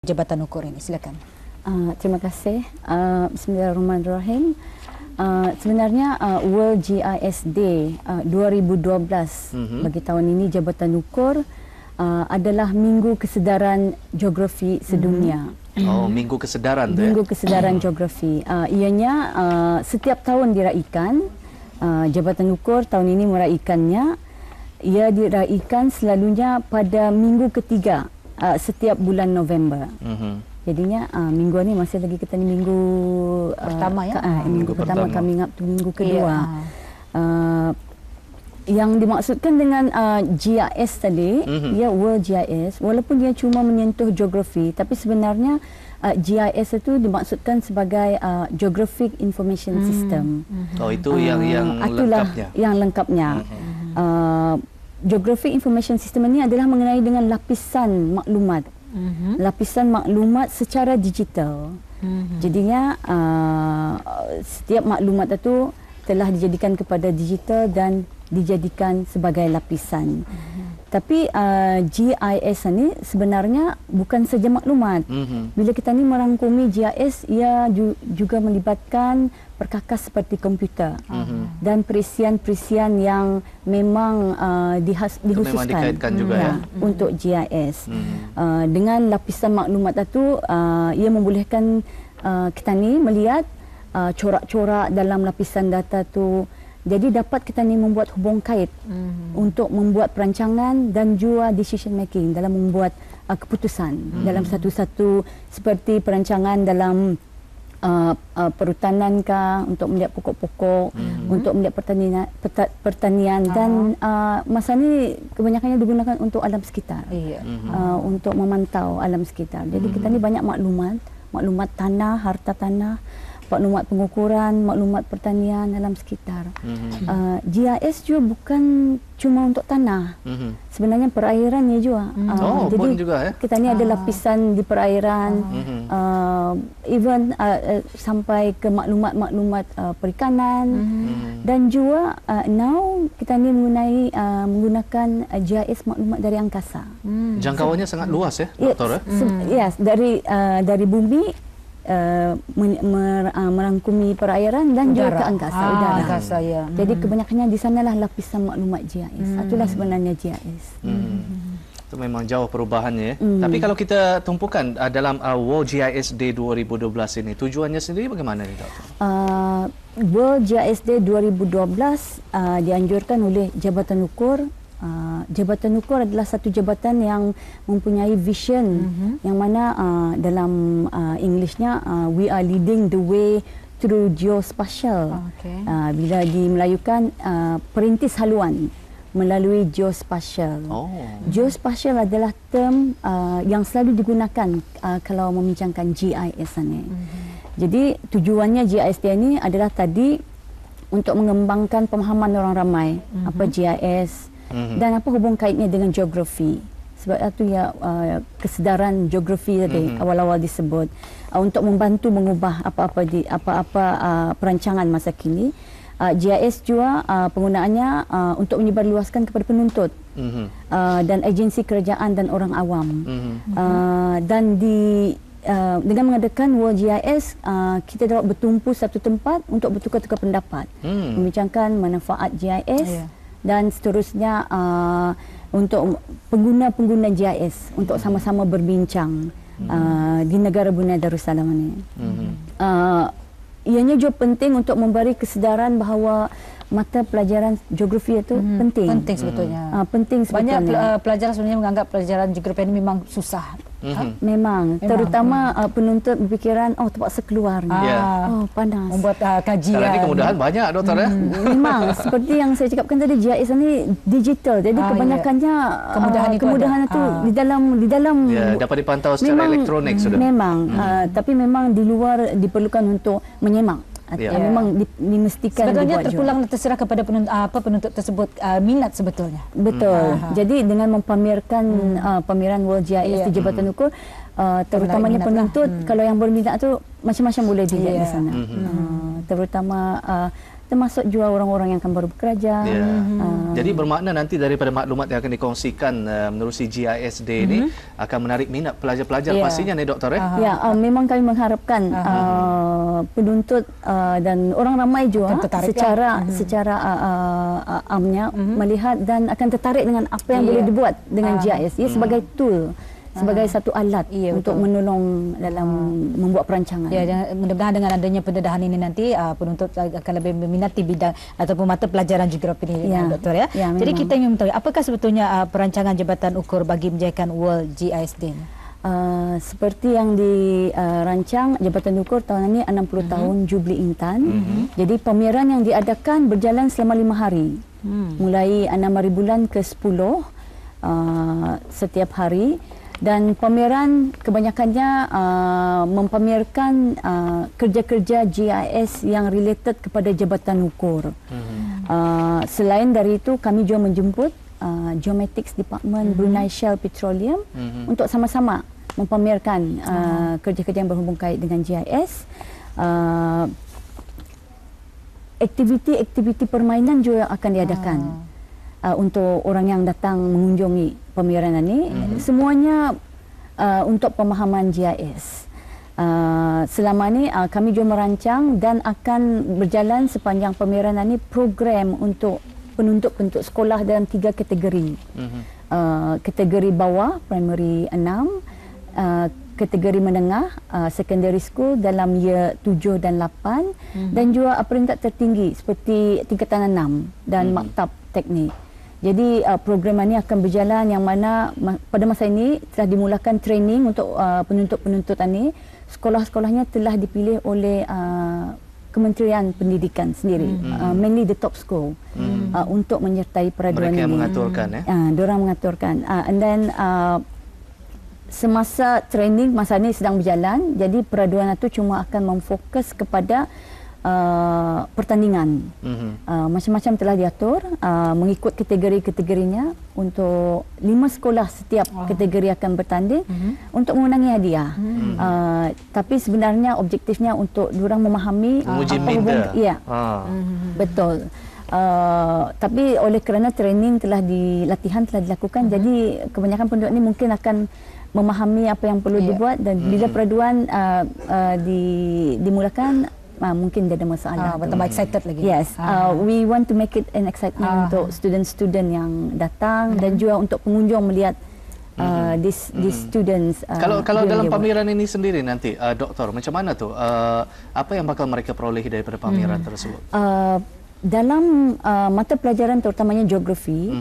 jabatan ukur ini? Silakan. Terima kasih. Bismillahirrahmanirrahim. Sebenarnya World GIS Day 2012 bagi tahun ini Jabatan Ukur adalah Minggu Kesedaran Geografi Sedunia. Oh, Minggu Kesedaran tu Minggu Kesedaran Geografi. Ianya setiap tahun diraikan. Jabatan Ukur tahun ini meraikannya. Ia diraikan selalunya pada minggu ketiga setiap bulan November. Jadinya minggu ni masih lagi kita ni minggu pertama ya. Minggu pertama coming up tu minggu kedua. Yang dimaksudkan dengan GIS tadi, ya World GIS, walaupun dia cuma menyentuh geografi, tapi sebenarnya GIS itu dimaksudkan sebagai Geographic Information System. Oh, itu yang lengkapnya. Yang lengkapnya. Geographic Information System ini adalah mengenai dengan lapisan maklumat. Lapisan maklumat secara digital. Jadinya setiap maklumat itu telah dijadikan kepada digital dan dijadikan sebagai lapisan. Tapi GIS ini sebenarnya bukan saja maklumat. Bila kita ni merangkumi GIS, ia juga melibatkan perkakas seperti komputer dan perisian-perisian yang memang dikhususkan memang dikaitkan juga ya untuk GIS. Dengan lapisan maklumat itu, ia membolehkan kita ni melihat corak-corak dalam lapisan data tu. Jadi dapat kita ni membuat hubung kait untuk membuat perancangan dan juga decision making dalam membuat keputusan dalam satu-satu seperti perancangan dalam perhutanan kah, untuk melihat pokok-pokok, untuk melihat pertanian dan masa ni kebanyakannya digunakan untuk alam sekitar, untuk memantau alam sekitar. Jadi kita ni banyak maklumat tanah, harta tanah, maklumat pengukuran, maklumat pertanian alam sekitar. GIS juga bukan cuma untuk tanah. Sebenarnya perairannya juga. Jadi juga, ya? kita ni ada lapisan di perairan, even sampai ke maklumat-maklumat perikanan dan juga now kita ni menggunakan GIS maklumat dari angkasa. Jangkauannya sangat luas ya, Doktor? Yes, dari bumi. Merangkumi perairan dan juga ke angkasa, udara. Ya. Jadi kebanyakannya di sanalah lapisan maklumat GIS. Itulah sebenarnya GIS. Itu memang jauh perubahannya ya. Tapi kalau kita tumpukan dalam World GIS Day 2012 ini, tujuannya sendiri bagaimana nih, Doktor? World GIS Day 2012 dianjurkan oleh Jabatan Ukur. Jabatan Ukur adalah satu jabatan yang mempunyai vision yang mana dalam Englishnya we are leading the way through geospatial. Bila dimelayukan perintis haluan melalui geospatial. Geospatial adalah term yang selalu digunakan kalau membincangkan GIS ini. Jadi tujuannya GIS ini adalah tadi untuk mengembangkan pemahaman orang ramai apa GIS dan apa hubung kaitnya dengan geografi. Sebab itu ya kesedaran geografi tadi awal-awal disebut untuk membantu mengubah apa-apa perancangan masa kini. GIS juga penggunaannya untuk menyebarluaskan kepada penuntut dan agensi kerajaan dan orang awam. Dan dengan mengadakan World GIS, kita dapat bertumpu satu tempat untuk bertukar-tukar pendapat, membincangkan manfaat GIS dan seterusnya untuk pengguna-pengguna GIS untuk sama-sama berbincang di negara Brunei Darussalam ini. Ianya juga penting untuk memberi kesedaran bahawa mata pelajaran geografi itu penting. Penting sebetulnya. Penting sebetulnya. Banyak pelajar sebenarnya menganggap pelajaran geografi ini memang susah. Memang. Terutama penuntut berfikiran, terpaksa keluar. Panas. Membuat kajian. Sekarang ini kemudahan banyak, Doktor ya? Memang. Seperti yang saya cakapkan tadi, GIS ini digital. Jadi kebanyakannya kemudahan itu di dalam dapat dipantau secara elektronik sudah. Memang. Tapi memang di luar diperlukan untuk menyemak. Memang dimestikan sebetulnya terpulang terserah kepada penuntut tersebut minat sebetulnya. Betul. Jadi dengan mempamerkan pameran World GIS di Jabatan Ukur, terutamanya penuntut, kalau yang berminat tu macam-macam boleh dilihat di sana. Terutama termasuk juga orang-orang yang akan baru bekerja. Ya. Jadi bermakna nanti daripada maklumat yang akan dikongsikan menerusi GISD ini akan menarik minat pelajar-pelajar pastinya nih doktor Ya, memang kami mengharapkan penuntut dan orang ramai juga secara amnya melihat dan akan tertarik dengan apa yang boleh dibuat dengan GIS sebagai tool, sebagai satu alat untuk menolong dalam membuat perancangan. Ya, mudah-mudahan dengan adanya pendedahan ini nanti penuntut akan lebih meminati bidang ataupun mata pelajaran geografi ini, doktor ya. Jadi kita ingin mengetahui apakah sebetulnya perancangan jabatan ukur bagi menjayakan World GISD ini? Seperti yang dirancang Jabatan Ukur tahun ini 60 tahun Jubli Intan. Jadi pameran yang diadakan berjalan selama 5 hari. Mulai 6 hari bulan ke 10 setiap hari. Dan pameran kebanyakannya mempamerkan kerja-kerja GIS yang related kepada Jabatan Ukur. Selain dari itu, kami juga menjemput Geomatics Department Brunei Shell Petroleum untuk sama-sama mempamerkan kerja-kerja yang berhubung kait dengan GIS. Aktiviti-aktiviti permainan juga akan diadakan untuk orang yang datang mengunjungi pameran ini. Semuanya untuk pemahaman GIS. Selama ini kami juga merancang dan akan berjalan sepanjang pameran ini program untuk penuntut-penuntut sekolah dalam 3 kategori. Kategori bawah, primary 6, kategori menengah, secondary school dalam year 7 dan 8, dan juga peringkat tertinggi seperti tingkatan 6 dan maktab teknik. Jadi program ini akan berjalan yang mana pada masa ini telah dimulakan training untuk penuntut-penuntut ini. Sekolah-sekolahnya telah dipilih oleh Kementerian Pendidikan sendiri, mainly the top school, untuk menyertai peraduan mereka ini. Mereka yang mengaturkan diorang mengaturkan. And then semasa training masa ini sedang berjalan, jadi peraduan itu cuma akan memfokus kepada pertandingan. Macam-macam telah diatur mengikut kategori-kategorinya. Untuk 5 sekolah setiap kategori akan bertanding untuk mengenangi hadiah. Tapi sebenarnya objektifnya untuk diorang memahami menguji minda. Ya, betul. Tapi oleh kerana training latihan telah dilakukan, jadi kebanyakan penduduk ini mungkin akan memahami apa yang perlu dibuat, dan bila peraduan dimulakan, mungkin tidak ada masalah. Bertambah excited lagi. Yes, we want to make it an excitement untuk student-student yang datang dan juga untuk pengunjung melihat these students. Kalau dalam pameran ini sendiri nanti, doktor, macam mana tu? Apa yang bakal mereka perolehi daripada pameran tersebut? Dalam mata pelajaran terutamanya geografi,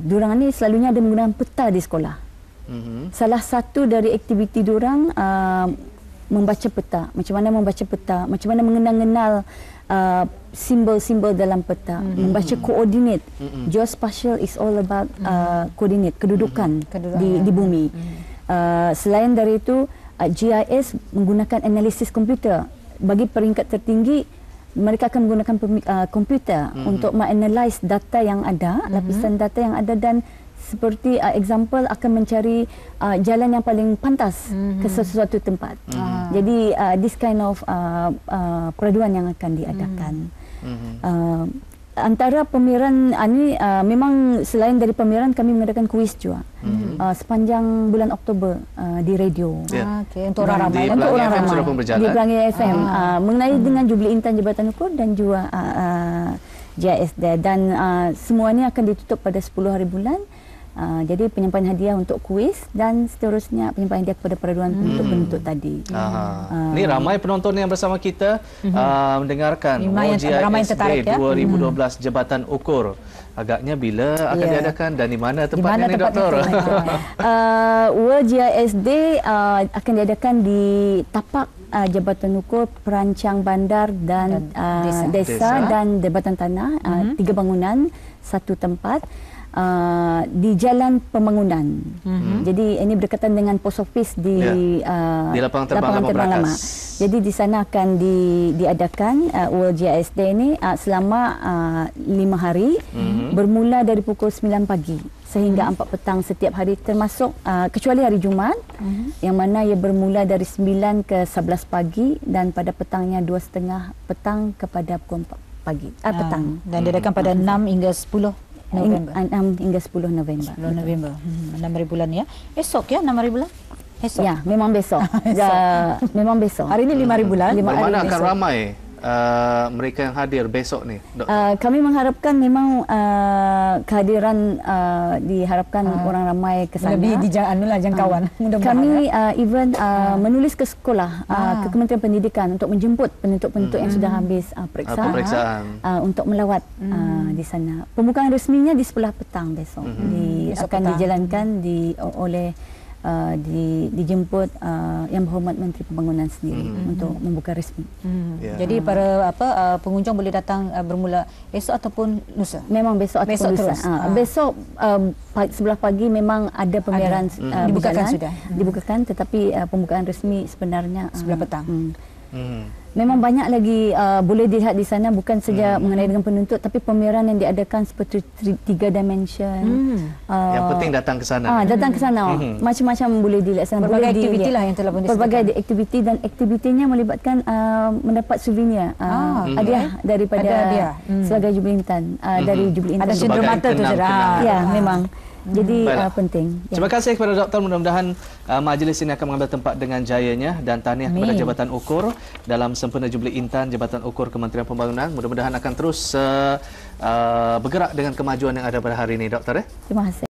diorang ini selalunya ada menggunakan peta di sekolah. Salah satu dari aktiviti diorang membaca peta, macam mana membaca peta, macam mana mengenal simbol-simbol dalam peta, membaca koordinat. Geospatial is all about koordinat, kedudukan di bumi. Selain dari itu, GIS menggunakan analisis komputer. Bagi peringkat tertinggi, mereka akan menggunakan komputer untuk menganalisis data yang ada, lapisan data yang ada, dan seperti example akan mencari jalan yang paling pantas ke sesuatu tempat. Jadi this kind of peraduan yang akan diadakan. Antara pameran ini memang selain dari pameran, kami mengadakan kuis juga sepanjang bulan Oktober di radio. Untuk orang ramai. Untuk orang ramai di Pelangi FM mengenai dengan Jubli Intan Jabatan Ukur dan juga GISD, dan semuanya akan ditutup pada 10 hari bulan. Jadi penyampaian hadiah untuk kuis dan seterusnya penyampaian hadiah kepada peraduan penuntut tadi. Ini ramai penonton yang bersama kita mendengarkan GISD 2012 Jabatan Ukur. Agaknya bila akan diadakan dan di mana tempatnya ni, doktor? World GISD akan diadakan di tapak Jabatan Ukur, Perancang Bandar dan Desa dan Jabatan Tanah, 3 bangunan, 1 tempat. Di Jalan Pembangunan. Jadi ini berkaitan dengan post office di lapangan terbang lama. Jadi di sana akan diadakan World GISD ini selama 5 hari, bermula dari pukul 9 pagi sehingga 4 petang setiap hari, termasuk kecuali hari Jumaat, yang mana ia bermula dari 9 ke 11 pagi dan pada petangnya 2.30 petang kepada pukul 4 pagi. Petang. Dan diadakan pada 6 hingga 10 November. 6 hingga 10 November. 10 November. 6 hari bulan ya. Esok ya 6 hari bulan? Esok. Ya, memang besok. Memang besok. Hari ini 5 hari bulan. Bagaimana akan ramai mereka yang hadir besok ni, Doktor? Kami mengharapkan memang kehadiran diharapkan orang ramai ke sana. Lebih jangkauan. Kami even menulis ke sekolah, ke Kementerian Pendidikan untuk menjemput penuntut-penuntut yang sudah habis peperiksaan untuk melawat di sana. Pembukaan resminya di sebelah petang besok. Akan dijalankan oleh dijemput Yang Berhormat Menteri Pembangunan sendiri untuk membuka resmi. Jadi para pengunjung boleh datang bermula esok ataupun lusa. Memang besok ataupun lusa. Besok sebelah pagi memang ada pembiaran dibukakan sudah. Dibukakan, tetapi pembukaan resmi sebenarnya sebelah petang. Memang banyak lagi boleh dilihat di sana, bukan saja mengenai dengan penuntut, tapi pameran yang diadakan seperti 3 dimension. Yang penting datang ke sana. Datang ke sana. Macam-macam boleh dilihat sana. Berbagai aktiviti lah yang telah pun disediakan. Berbagai aktiviti, dan aktivitinya melibatkan mendapat souvenir. Hadiah daripada sebagai Jubli Intan. Dari Jubli Intan. Ada sindrom mata tu saja. Ya, memang. Jadi penting. Terima kasih kepada Doktor. Mudah-mudahan majlis ini akan mengambil tempat dengan jayanya, dan tahniah kepada Jabatan Ukur dalam sempena Jubli Intan Jabatan Ukur Kementerian Pembangunan. Mudah-mudahan akan terus bergerak dengan kemajuan yang ada pada hari ini, Doktor. Terima kasih.